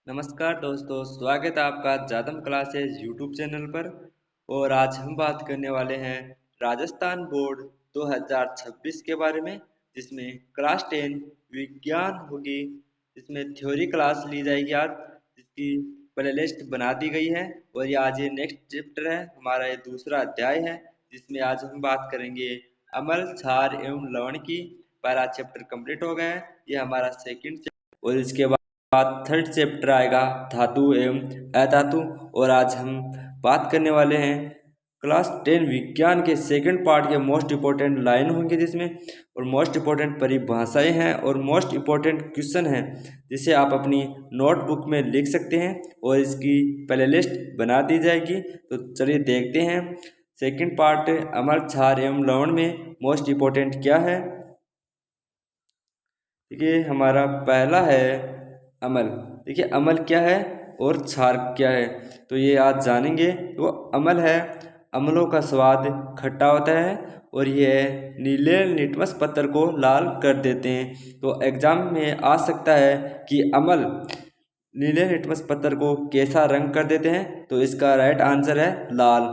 नमस्कार दोस्तों, स्वागत है आपका जादम क्लासेज यूट्यूब चैनल पर। और आज हम बात करने वाले हैं राजस्थान बोर्ड 2026 के बारे में, जिसमें क्लास 10 विज्ञान होगी। इसमें थ्योरी क्लास ली जाएगी आज, जिसकी प्लेलिस्ट बना दी गई है। और ये आज ये नेक्स्ट चैप्टर है, हमारा ये दूसरा अध्याय है, जिसमें आज हम बात करेंगे अमल, क्षार एवं लवण की। पहला चैप्टर कंप्लीट हो गया है, ये हमारा सेकंड चैप्टर। और इसके बाद थर्ड चैप्टर आएगा धातु एवं अधातु। और आज हम बात करने वाले हैं क्लास 10 विज्ञान के सेकंड पार्ट के मोस्ट इंपॉर्टेंट लाइन होंगे, जिसमें और मोस्ट इंपॉर्टेंट परिभाषाएं हैं और मोस्ट इंपॉर्टेंट क्वेश्चन हैं, जिसे आप अपनी नोटबुक में लिख सकते हैं और इसकी प्लेलिस्ट बना दी जाएगी। तो चलिए देखते हैं सेकंड पार्ट अमल, क्षार एवं लवण में मोस्ट इंपॉर्टेंट क्या है। देखिए हमारा पहला है अमल। देखिए अमल क्या है और क्षार क्या है, तो ये आज जानेंगे। तो अमल है, अम्लों का स्वाद खट्टा होता है और यह नीले लिटमस पत्थर को लाल कर देते हैं। तो एग्जाम में आ सकता है कि अमल नीले लिटमस पत्थर को कैसा रंग कर देते हैं, तो इसका राइट आंसर है लाल।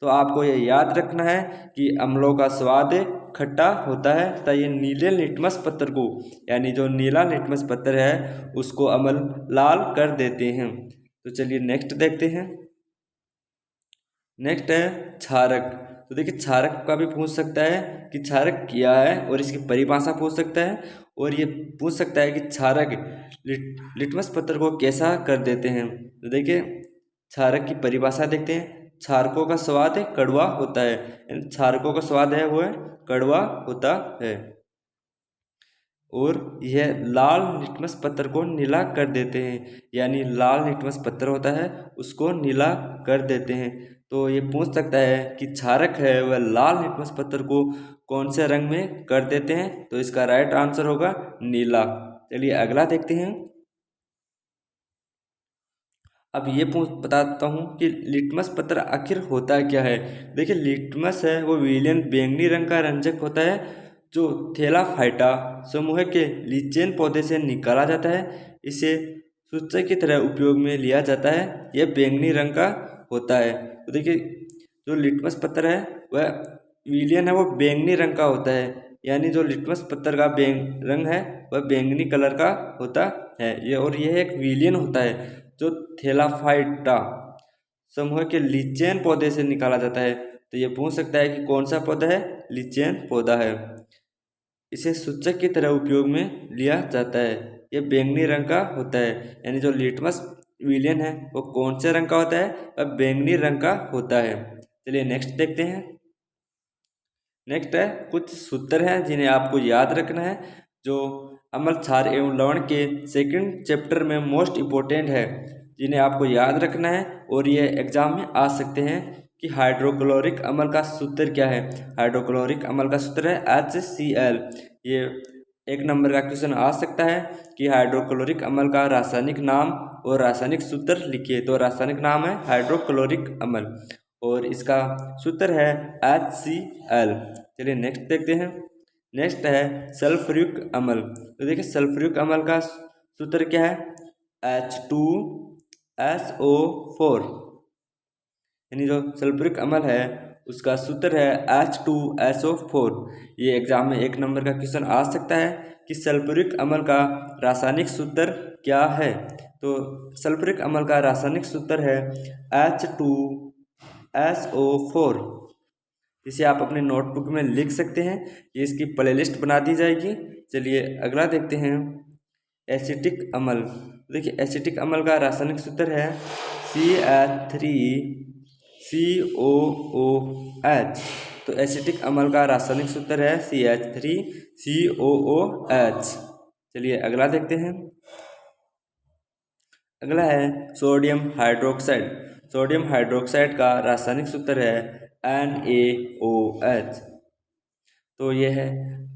तो आपको ये याद रखना है कि अम्लों का स्वाद खट्टा होता है तथा ये नीले लिटमस पत्थर को, यानी जो नीला लिटमस पत्थर है, उसको अमल लाल कर देते हैं। तो चलिए नेक्स्ट देखते हैं। नेक्स्ट है क्षारक। तो देखिए क्षारक का भी पूछ सकता है कि क्षारक क्या है, और इसकी परिभाषा पूछ सकता है। और ये पूछ सकता है कि क्षारक लिटमस पत्थर को कैसा कर देते हैं। तो देखिए क्षारक की परिभाषा देखते हैं। क्षारकों का स्वाद कड़वा होता है, क्षारकों का स्वाद है वो है कड़वा होता है। और यह लाल लिटमस पत्थर को नीला कर देते हैं, यानी लाल लिटमस पत्थर होता है उसको नीला कर देते हैं। तो ये पूछ सकता है कि क्षारक है वह लाल लिटमस पत्थर को कौन से रंग में कर देते हैं, तो इसका राइट आंसर होगा नीला। चलिए अगला देखते हैं। अब ये पूछ बताता हूँ कि लिटमस पत्थर आखिर होता क्या है। देखिए लिटमस है वो विलियन बैंगनी रंग का रंजक होता है, जो थेलाफाइटा समूह के लीचेन पौधे से निकाला जाता है। इसे सूचक की तरह उपयोग में लिया जाता है। यह बैंगनी रंग का होता है। तो देखिए जो लिटमस पत्थर है वह विलियन है वो बैंगनी रंग का होता है, यानी जो लिटमस पत्थर का रंग है वह बैंगनी कलर का होता है। ये और यह एक विलियन होता है जो थेलाफाइटा समूह के लीचेन पौधे से निकाला जाता है। तो ये पूछ सकता है कि कौन सा पौधा है, लीचेन पौधा है। इसे सूचक की तरह उपयोग में लिया जाता है। ये बैंगनी रंग का होता है, यानी जो लिटमस विलियन है वो कौन से रंग का होता है, वह बैंगनी रंग का होता है। चलिए नेक्स्ट देखते हैं। नेक्स्ट है कुछ सूत्र हैं जिन्हें आपको याद रखना है, जो अम्ल, क्षार एवं लवण के सेकंड चैप्टर में मोस्ट इम्पोर्टेंट है, जिन्हें आपको याद रखना है। और ये एग्जाम में आ सकते हैं कि हाइड्रोक्लोरिक अम्ल का सूत्र क्या है। हाइड्रोक्लोरिक अम्ल का सूत्र है HCl। ये एक नंबर का क्वेश्चन आ सकता है कि हाइड्रोक्लोरिक अम्ल का रासायनिक नाम और रासायनिक सूत्र लिखिए। तो रासायनिक नाम है हाइड्रोक्लोरिक अम्ल और इसका सूत्र है HCl। चलिए नेक्स्ट देखते हैं। नेक्स्ट है सल्फ्यूरिक अम्ल। तो देखिए सल्फ्यूरिक अम्ल का सूत्र क्या है, H2SO4। यानी जो सल्फ्यूरिक अम्ल है उसका सूत्र है H2SO4। ये एग्जाम में एक नंबर का क्वेश्चन आ सकता है कि सल्फ्यूरिक अम्ल का रासायनिक सूत्र क्या है। तो सल्फ्यूरिक अम्ल का रासायनिक सूत्र है H2SO4। इसे आप अपने नोटबुक में लिख सकते हैं, ये इसकी प्लेलिस्ट बना दी जाएगी। चलिए अगला देखते हैं एसिटिक अम्ल। देखिए एसिटिक अम्ल का रासायनिक सूत्र है CH3COOH। तो एसिटिक अम्ल का रासायनिक सूत्र है CH3COOH। चलिए अगला देखते हैं। अगला है सोडियम हाइड्रोक्साइड। सोडियम हाइड्रोक्साइड का रासायनिक सूत्र है NaOH। तो यह है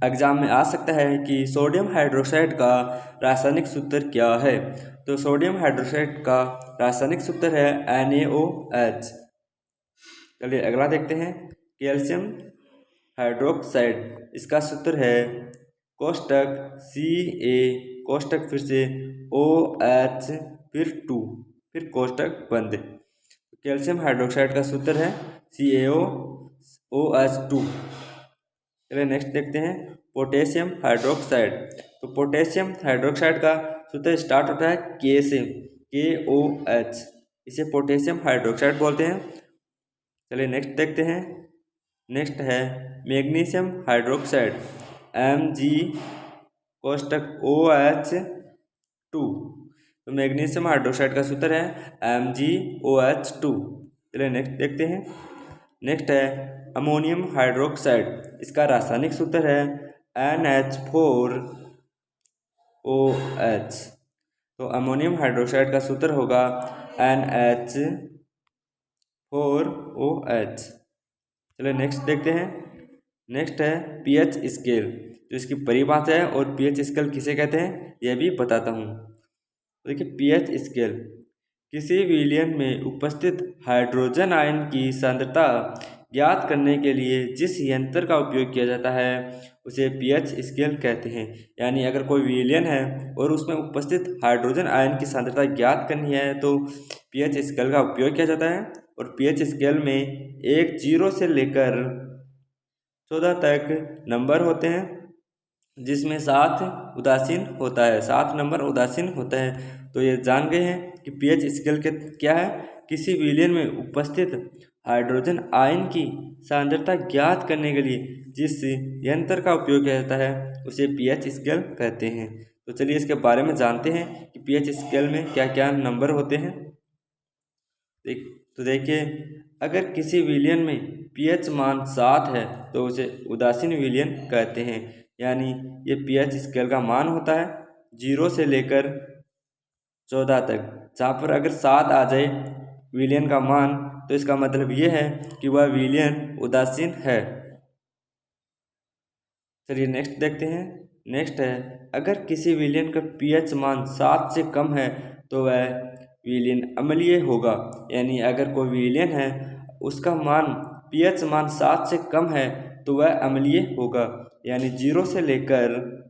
एग्जाम में आ सकता है कि सोडियम हाइड्रोक्साइड का रासायनिक सूत्र क्या है। तो सोडियम हाइड्रोक्साइड का रासायनिक सूत्र है NaOH। चलिए अगला देखते हैं कैल्शियम हाइड्रोक्साइड। इसका सूत्र है कोष्टक कोष्टक फिर से OH फिर 2 फिर कोष्टक बंद। कैल्शियम हाइड्रोक्साइड का सूत्र है CaOH2। चलिए नेक्स्ट देखते हैं पोटेशियम हाइड्रोक्साइड। तो पोटेशियम हाइड्रोक्साइड का सूत्र स्टार्ट होता है K से, KOH, इसे पोटेशियम हाइड्रोक्साइड बोलते हैं। चलिए नेक्स्ट देखते हैं। नेक्स्ट है मैग्नीशियम हाइड्रोक्साइड, Mg कोष्टक OH2। तो मैग्नीशियम हाइड्रोक्साइड का सूत्र है MgOH2। चलिए नेक्स्ट देखते हैं। नेक्स्ट है अमोनियम हाइड्रोक्साइड, इसका रासायनिक सूत्र है NH4OH। तो अमोनियम हाइड्रोक्साइड का सूत्र होगा NH4OH। चलिए नेक्स्ट देखते हैं। नेक्स्ट है pH स्केल, तो इसकी परिभाषा है और pH स्केल किसे कहते हैं यह भी बताता हूँ। देखिए pH स्केल किसी विलयन में उपस्थित हाइड्रोजन आयन की सांद्रता ज्ञात करने के लिए जिस यंत्र का उपयोग किया जाता है उसे pH स्केल कहते हैं। यानी अगर कोई विलयन है और उसमें उपस्थित हाइड्रोजन आयन की सांद्रता ज्ञात करनी है तो pH स्केल का उपयोग किया जाता है। और pH स्केल में 1 0 से लेकर 14 तक नंबर होते हैं, जिसमें 7 उदासीन होता है, 7 नंबर उदासीन होता है। तो ये जान गए हैं कि pH स्केल के क्या है, किसी विलयन में उपस्थित हाइड्रोजन आयन की सांद्रता ज्ञात करने के लिए जिस यंत्र का उपयोग किया जाता है उसे pH स्केल कहते हैं। तो चलिए इसके बारे में जानते हैं कि pH स्केल में क्या क्या नंबर होते हैं। तो देखिए अगर किसी विलयन में pH मान 7 है तो उसे उदासीन विलयन कहते हैं। यानी ये pH स्केल का मान होता है 0 से लेकर 14 तक। जहाँ पर अगर 7 आ जाए विलयन का मान तो इसका मतलब ये है कि वह विलयन उदासीन है। चलिए नेक्स्ट देखते हैं। नेक्स्ट है अगर किसी विलयन का pH मान 7 से कम है तो वह विलयन अम्लीय होगा। यानी अगर कोई विलयन है उसका मान pH मान 7 से कम है तो वह अम्लीय होगा। यानी 0 से लेकर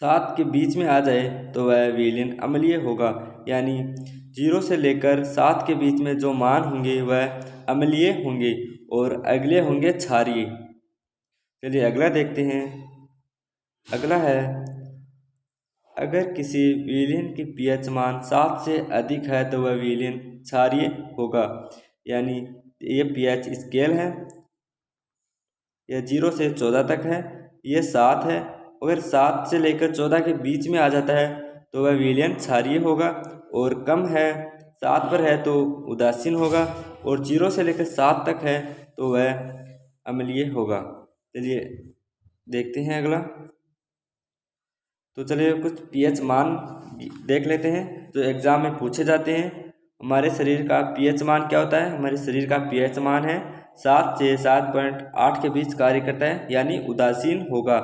7 के बीच में आ जाए तो वह विलयन अम्लीय होगा। यानी 0 से लेकर 7 के बीच में जो मान होंगे वह अम्लीय होंगे और अगले होंगे क्षारीय। चलिए अगला देखते हैं। अगला है अगर किसी विलयन की pH मान 7 से अधिक है तो वह विलयन क्षारीय होगा। यानी ये pH स्केल है, यह 0 से 14 तक है, ये 7 है। अगर 7 से लेकर 14 के बीच में आ जाता है तो वह विलयन क्षारीय होगा, और कम है 7 पर है तो उदासीन होगा, और 0 से लेकर 7 तक है तो वह अम्लीय होगा। चलिए देखते हैं अगला। तो चलिए कुछ pH मान देख लेते हैं जो एग्ज़ाम में पूछे जाते हैं। हमारे शरीर का pH मान क्या होता है? हमारे शरीर का pH मान है 7 से 7.8 के बीच कार्य करता है, यानी उदासीन होगा।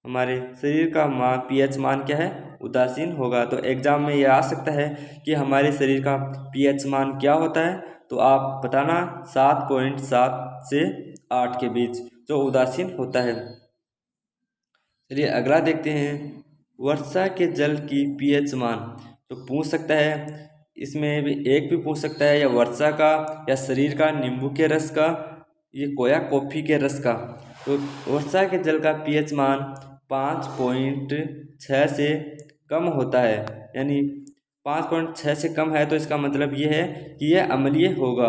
हमारे शरीर का pH मान क्या है? उदासीन होगा। तो एग्ज़ाम में यह आ सकता है कि हमारे शरीर का pH मान क्या होता है, तो आप बताना 7.7 से 8 के बीच, जो उदासीन होता है। चलिए अगला देखते हैं। वर्षा के जल की pH मान, तो पूछ सकता है, इसमें भी एक भी पूछ सकता है, या वर्षा का, या शरीर का, नींबू के रस का, ये कोया कॉफ़ी के रस का। तो वर्षा के जल का pH मान 5.6 से कम होता है। यानी 5.6 से कम है तो इसका मतलब ये है कि यह अम्लीय होगा।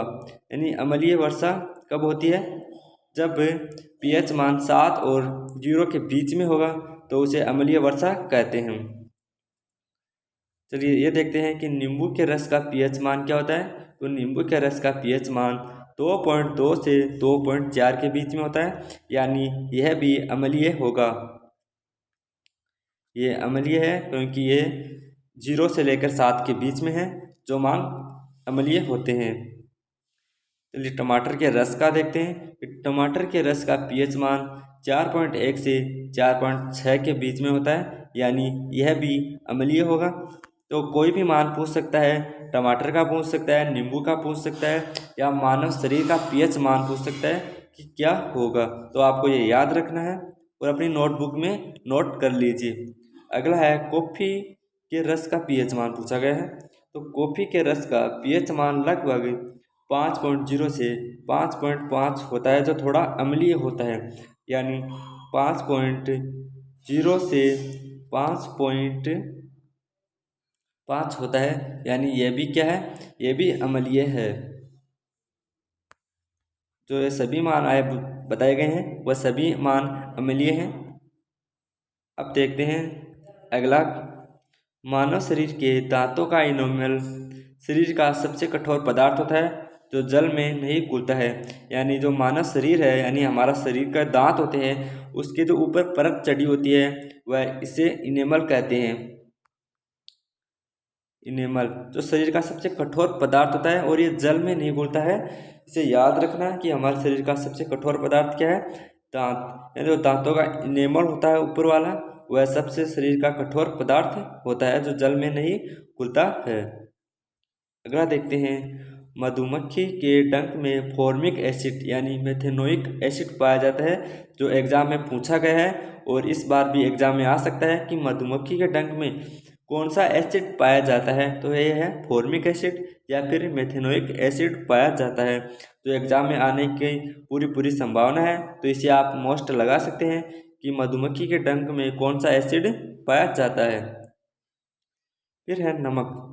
यानी अम्लीय वर्षा कब होती है? जब pH मान 7 और 0 के बीच में होगा तो उसे अम्लीय वर्षा कहते हैं। चलिए ये देखते हैं कि नींबू के रस का pH मान क्या होता है। तो नींबू के रस का pH मान 2.2 से 2.4 के बीच में होता है, यानी यह भी अम्लीय होगा। ये अम्लीय है क्योंकि ये 0 से लेकर 7 के बीच में है, जो मान अम्लीय होते हैं। चलिए टमाटर के रस का देखते हैं। टमाटर के रस का pH मान 4.1 से 4.6 के बीच में होता है, यानी यह भी अम्लीय होगा। तो कोई भी मान पूछ सकता है, टमाटर का पूछ सकता है, नींबू का पूछ सकता है, या मानव शरीर का pH मान पूछ सकता है कि क्या होगा। तो आपको ये याद रखना है और अपनी नोटबुक में नोट कर लीजिए। अगला है कॉफ़ी के रस का पीएच मान पूछा गया है। तो कॉफ़ी के रस का पीएच मान लगभग 5.0 से 5.5 होता है, जो थोड़ा अम्लीय होता है। यानी 5.0 से 5.5 होता है, यानी ये भी क्या है, ये भी अम्लीय है। जो ये सभी मान आए बताए गए हैं वह सभी मान अम्लीय हैं। अब देखते हैं अगला, मानव शरीर के दांतों का इनेमल शरीर का सबसे कठोर पदार्थ होता है जो जल में नहीं घुलता है। यानी जो मानव शरीर है, यानी हमारा शरीर का दांत होते हैं, उसके जो ऊपर परत चढ़ी होती है वह इसे इनेमल कहते हैं। इनेमल जो शरीर का सबसे कठोर पदार्थ होता है और ये जल में नहीं घुलता है। इसे याद रखना है कि हमारे शरीर का सबसे कठोर पदार्थ क्या है, दांत। यानी जो दांतों का इनेमल होता है ऊपर वाला, वह सबसे शरीर का कठोर पदार्थ होता है जो जल में नहीं घुलता है। अगला देखते हैं, मधुमक्खी के डंक में फॉर्मिक एसिड यानी मेथेनोइक एसिड पाया जाता है, जो एग्जाम में पूछा गया है और इस बार भी एग्जाम में आ सकता है कि मधुमक्खी के डंक में कौन सा एसिड पाया जाता है। तो ये है फॉर्मिक एसिड या फिर मेथेनोइक एसिड पाया जाता है, जो एग्जाम में आने की पूरी संभावना है। तो इसे आप मोस्ट लगा सकते हैं कि मधुमक्खी के डंक में कौन सा एसिड पाया जाता है। फिर है नमक।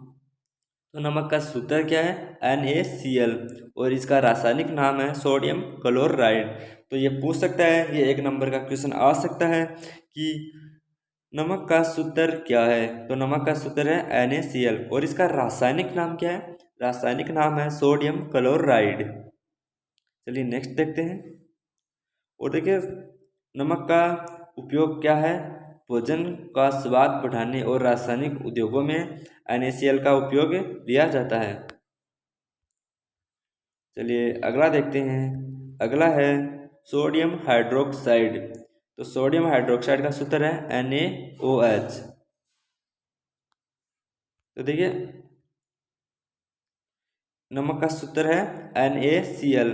तो नमक का सूत्र क्या है, NaCl, और इसका रासायनिक नाम है सोडियम क्लोराइड। तो ये पूछ सकता है, ये 1 नंबर का क्वेश्चन आ सकता है कि नमक का सूत्र क्या है। तो नमक का सूत्र है NaCl और इसका रासायनिक नाम क्या है, रासायनिक नाम है सोडियम क्लोराइड। चलिए नेक्स्ट देखते हैं। और देखिए नमक का उपयोग क्या है, भोजन का स्वाद बढ़ाने और रासायनिक उद्योगों में NaCl का उपयोग लिया जाता है। चलिए अगला देखते हैं। अगला है सोडियम हाइड्रोक्साइड। तो सोडियम हाइड्रोक्साइड का सूत्र है NaOH। तो देखिए नमक का सूत्र है NaCl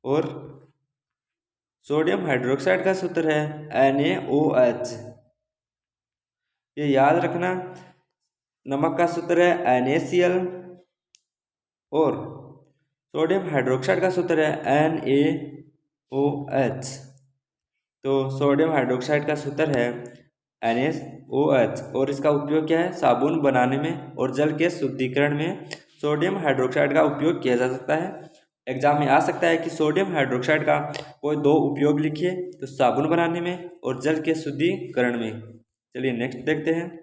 और सोडियम हाइड्रोक्साइड का सूत्र है NaOH। ये याद रखना, नमक का सूत्र है NaCl और सोडियम हाइड्रोक्साइड का सूत्र है NaOH। तो सोडियम हाइड्रोक्साइड का सूत्र है NaOH और इसका उपयोग क्या है, साबुन बनाने में और जल के शुद्धिकरण में सोडियम हाइड्रोक्साइड का उपयोग किया जा सकता है। एग्जाम में आ सकता है कि सोडियम हाइड्रोक्साइड का कोई 2 उपयोग लिखिए, तो साबुन बनाने में और जल के शुद्धिकरण में। चलिए नेक्स्ट देखते हैं।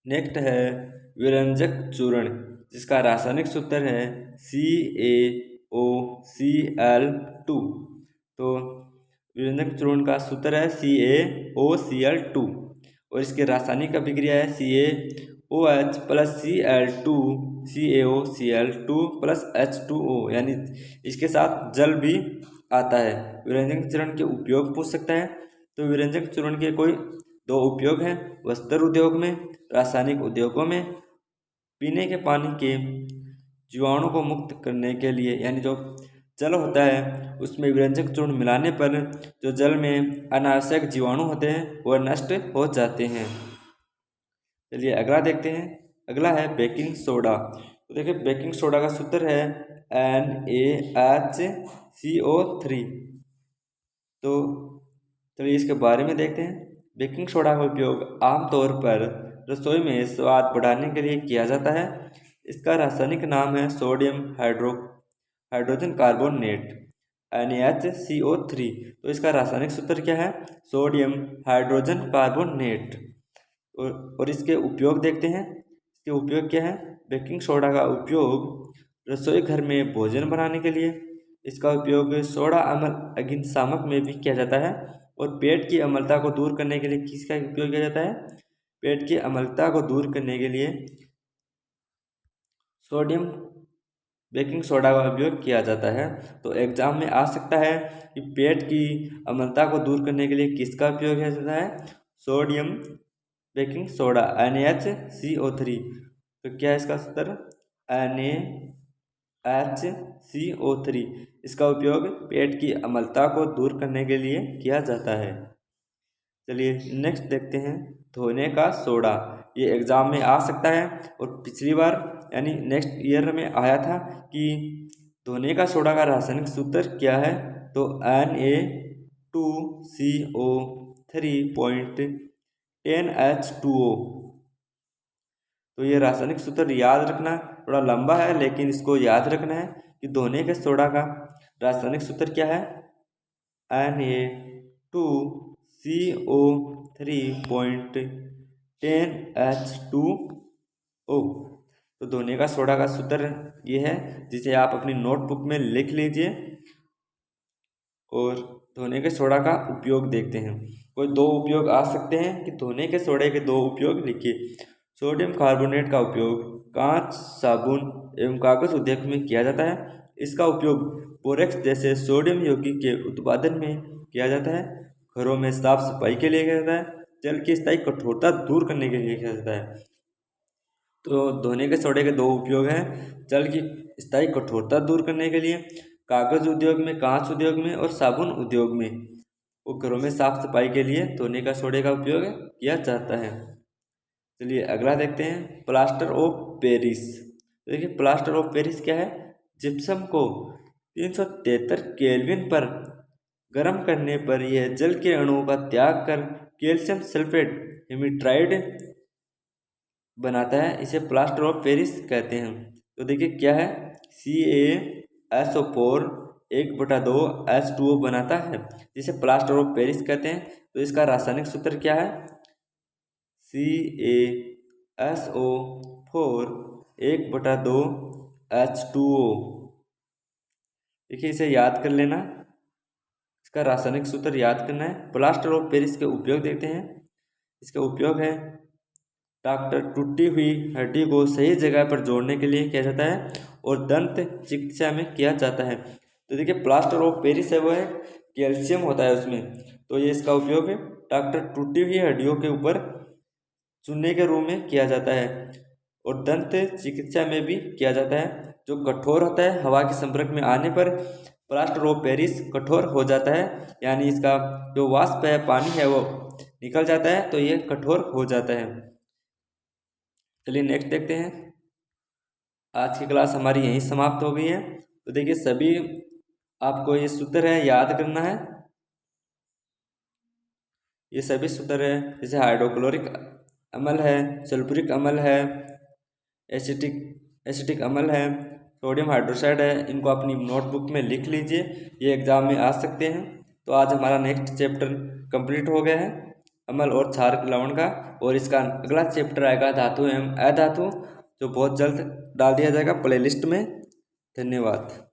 नेक्स्ट है विरंजक चूर्ण, जिसका रासायनिक सूत्र है CaOCl2। तो विरंजक चूर्ण का सूत्र है CaOCl2 और इसकी रासायनिक अभिक्रिया है CaOH plus Cl2 CaOCl2 plus H2O, यानी इसके साथ जल भी आता है। विरंजक चूर्ण के उपयोग पूछ सकता है। तो विरंजक चूर्ण के कोई 2 उपयोग हैं, वस्त्र उद्योग में, रासायनिक उद्योगों में। पीने के पानी के जीवाणु को मुक्त करने के लिए, यानी जो जल होता है उसमें विरंजक चूर्ण मिलाने पर जो जल में अनावश्यक जीवाणु होते हैं वह नष्ट हो जाते हैं। चलिए अगला देखते हैं। अगला है बेकिंग सोडा। तो देखिए बेकिंग सोडा का सूत्र है NaHCO3। तो चलिए इसके बारे में देखते हैं। बेकिंग सोडा का उपयोग आमतौर पर रसोई में स्वाद बढ़ाने के लिए किया जाता है। इसका रासायनिक नाम है सोडियम हाइड्रोजन कार्बोनेट NaHCO3। तो इसका रासायनिक सूत्र क्या है, सोडियम हाइड्रोजन कार्बोनेट। और इसके उपयोग देखते हैं। इसके उपयोग क्या है, बेकिंग सोडा का उपयोग रसोई घर में भोजन बनाने के लिए, इसका उपयोग सोडा अम्ल अग्निशामक में भी किया जाता है और पेट की अम्लता को दूर करने के लिए किसका उपयोग किया जाता है, पेट की अम्लता को दूर करने के लिए सोडियम बेकिंग सोडा का उपयोग किया जाता है। तो एग्जाम में आ सकता है कि पेट की अम्लता को दूर करने के लिए किसका उपयोग किया जाता है, सोडियम बेकिंग सोडा NaHCO3। तो क्या है इसका सूत्र, HCO3। इसका उपयोग पेट की अम्लता को दूर करने के लिए किया जाता है। चलिए नेक्स्ट देखते हैं, धोने का सोडा। ये एग्ज़ाम में आ सकता है और पिछली बार यानी नेक्स्ट ईयर में आया था कि धोने का सोडा का रासायनिक सूत्र क्या है, तो Na2CO3.10H2O। तो ये रासायनिक सूत्र याद रखना, थोड़ा लंबा है लेकिन इसको याद रखना है कि धोने के सोडा का रासायनिक सूत्र क्या है, Na2CO3.10H2O। तो धोने का सोडा का सूत्र ये है, जिसे आप अपनी नोटबुक में लिख लीजिए। और धोने के सोडा का उपयोग देखते हैं। कोई दो उपयोग आ सकते हैं कि धोने के सोडे के दो उपयोग लिखिए। सोडियम कार्बोनेट का उपयोग कांच, साबुन एवं कागज उद्योग में किया जाता है। इसका उपयोग बोरेक्स जैसे सोडियम यौगिक के उत्पादन में किया जाता है। घरों में साफ सफाई के लिए किया जाता है। जल की स्थायी कठोरता दूर करने के लिए किया जाता है। तो धोने के सोडे के दो उपयोग हैं, जल की स्थायी कठोरता दूर करने के लिए कागज उद्योग में, कांच उद्योग में और साबुन उद्योग में। वो घरों में साफ सफाई के लिए धोने का सोडे का उपयोग किया जाता है। चलिए अगला देखते हैं, प्लास्टर ऑफ पेरिस। देखिए प्लास्टर ऑफ पेरिस क्या है, जिप्सम को 373 केल्विन पर गर्म करने पर यह जल के अणुओं का त्याग कर कैल्शियम सल्फेट हेमिट्राइड बनाता है। इसे प्लास्टर ऑफ पेरिस कहते हैं। तो देखिए क्या है, CaSO4 1/2H2O बनाता है, जिसे प्लास्टर ऑफ पेरिस कहते हैं। तो इसका रासायनिक सूत्र क्या है, CaSO4 1/2H2O। देखिए इसे याद कर लेना, इसका रासायनिक सूत्र याद करना है। प्लास्टर ऑफ पेरिस के उपयोग देखते हैं। इसका उपयोग है डॉक्टर टूटी हुई हड्डी को सही जगह पर जोड़ने के लिए किया जाता है और दंत चिकित्सा में किया जाता है। तो देखिए प्लास्टर ऑफ पेरिस है वो है, कैल्शियम होता है उसमें। तो ये इसका उपयोग है डॉक्टर टूटी हुई हड्डियों के ऊपर चूने के रूप में किया जाता है और दंत चिकित्सा में भी किया जाता है। जो कठोर होता है, हवा के संपर्क में आने पर प्लास्टर ऑफ पेरिस कठोर हो जाता है, यानी इसका जो वाष्प है, पानी है, वो निकल जाता है, तो ये कठोर हो जाता है। चलिए नेक्स्ट देखते हैं। आज की क्लास हमारी यहीं समाप्त हो गई है। तो देखिए सभी आपको ये सूत्र है याद करना है। ये सभी सूत्र है, जैसे हाइड्रोक्लोरिक अम्ल है, सल्फ्यूरिक अम्ल है, एसिटिक अम्ल है, सोडियम हाइड्रोक्साइड है। इनको अपनी नोटबुक में लिख लीजिए, ये एग्जाम में आ सकते हैं। तो आज हमारा नेक्स्ट चैप्टर कंप्लीट हो गया है, अम्ल और क्षारक लवण का। और इसका अगला चैप्टर आएगा धातु एवं अधातु, जो बहुत जल्द डाल दिया जाएगा प्लेलिस्ट में। धन्यवाद।